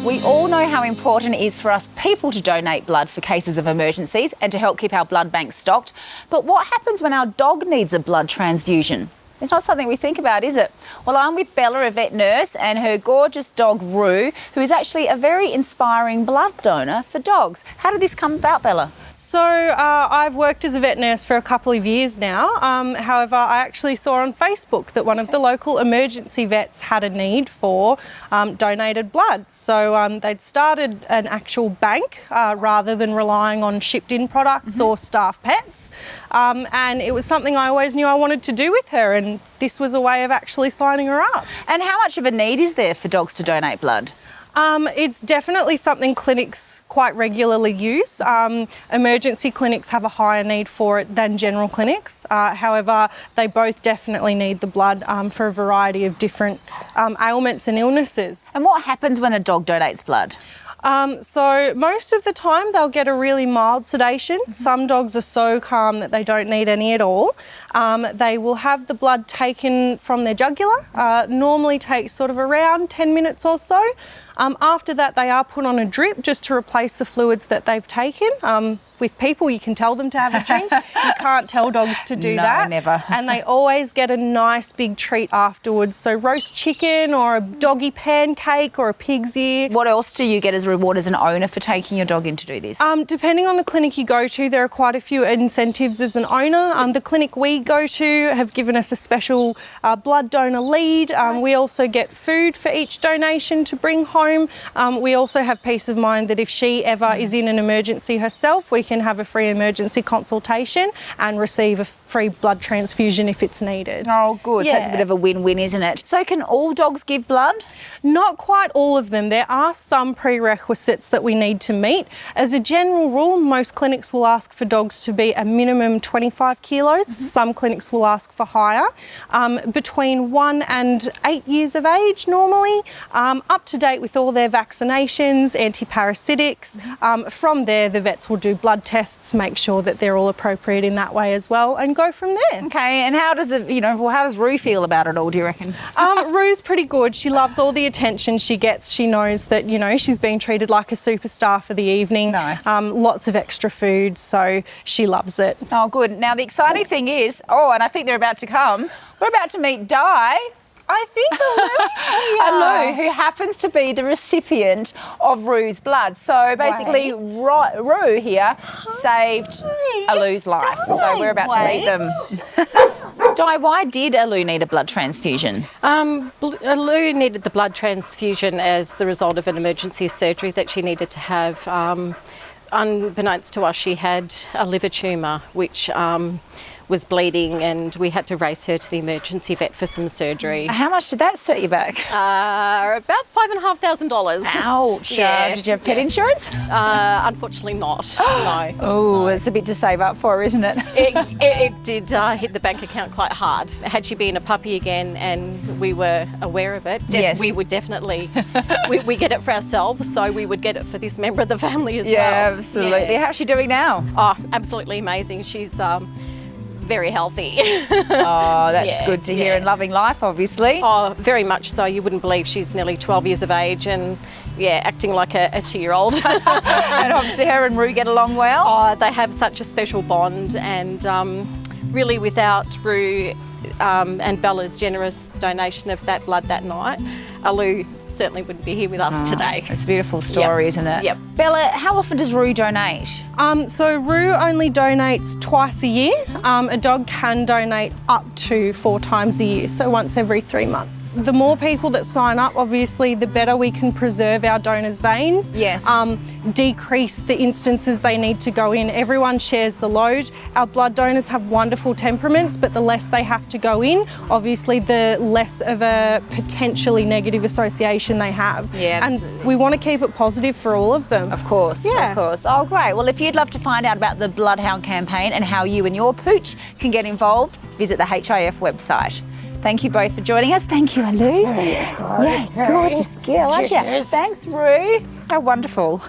We all know how important it is for us people to donate blood for cases of emergencies and to help keep our blood banks stocked. But what happens when our dog needs a blood transfusion? It's not something we think about, is it? Well, I'm with Bella, a vet nurse, and her gorgeous dog, Rue, who is actually a very inspiring blood donor for dogs. How did this come about, Bella? So I've worked as a vet nurse for a couple of years now. However, I actually saw on Facebook that one of the local emergency vets had a need for donated blood. So they'd started an actual bank rather than relying on shipped-in products or staff pets. And it was something I always knew I wanted to do with her, and this was a way of actually signing her up. And how much of a need is there for dogs to donate blood? It's definitely something clinics quite regularly use. Emergency clinics have a higher need for it than general clinics. However, they both definitely need the blood for a variety of different ailments and illnesses. And what happens when a dog donates blood? So most of the time they'll get a really mild sedation. Some dogs are so calm that they don't need any at all. They will have the blood taken from their jugular. Normally takes sort of around 10 minutes or so. After that, they are put on a drip just to replace the fluids that they've taken. With people, you can tell them to have a drink. You can't tell dogs to do that. No, never. And they always get a nice big treat afterwards. So roast chicken or a doggy pancake or a pig's ear. What else do you get as a reward as an owner for taking your dog in to do this? Depending on the clinic you go to, there are quite a few incentives as an owner. The clinic we go to have given us a special blood donor lead. Nice. We also get food for each donation to bring home. We also have peace of mind that if she ever is in an emergency herself, we can have a free emergency consultation and receive a free blood transfusion if it's needed. Oh, good. So it's a bit of a win-win, isn't it? So can all dogs give blood? Not quite all of them. There are some prerequisites that we need to meet. As a general rule, most clinics will ask for dogs to be a minimum 25 kilos. Some clinics will ask for higher. Between 1 and 8 years of age normally, up to date with all their vaccinations, antiparasitics. From there, the vets will do blood tests, make sure that they're all appropriate in that way as well, and go from there. Okay, and how does how does Rue feel about it all, do you reckon? Rue's pretty good. She loves all the attention she gets. She knows that, she's being treated like a superstar for the evening. Nice. Lots of extra food, so she loves it. Oh, good. Now, the exciting thing is, and I think they're about to come, we're about to meet Di. I think Alou, who happens to be the recipient of Rue's blood. So basically, Rue here saved Alou's life. So we're about to meet them. Di, why did Alou need a blood transfusion? Alou needed the blood transfusion as the result of an emergency surgery that she needed to have. Unbeknownst to us, she had a liver tumour, which was bleeding, and we had to race her to the emergency vet for some surgery. How much did that set you back? About $5,500. Ouch. Yeah. Did you have pet insurance? Unfortunately not, no. Oh, it's a bit to save up for, isn't it? It did hit the bank account quite hard. Had she been a puppy again and we were aware of it, yes, we would definitely, we get it for ourselves, so we would get it for this member of the family as well. Yeah, absolutely. Yeah. How's she doing now? Oh, absolutely amazing. She's very healthy. Oh, that's good to hear, and loving life, obviously. Oh, very much so. You wouldn't believe she's nearly 12 years of age and, acting like a 2-year-old. And obviously her and Rue get along well. Oh, they have such a special bond, and really without Rue and Bella's generous donation of that blood that night, Alou certainly wouldn't be here with us today. It's a beautiful story, isn't it? Yep. Bella, how often does Rue donate? So Rue only donates twice a year. A dog can donate up to 4 times a year, so once every 3 months. The more people that sign up, obviously, the better we can preserve our donors' veins. Yes. Decrease the instances they need to go in. Everyone shares the load. Our blood donors have wonderful temperaments, but the less they have to go in, obviously, the less of a potentially negative association they have. Yeah, absolutely. And we want to keep it positive for all of them. Of course, Yeah. of course. Oh, great. Well, if you'd love to find out about the Bloodhound campaign and how you and your pooch can get involved, visit the HIF website. Thank you both for joining us. Thank you, Alou. Yeah, gorgeous girl, aren't you? Thanks, Rue. How wonderful.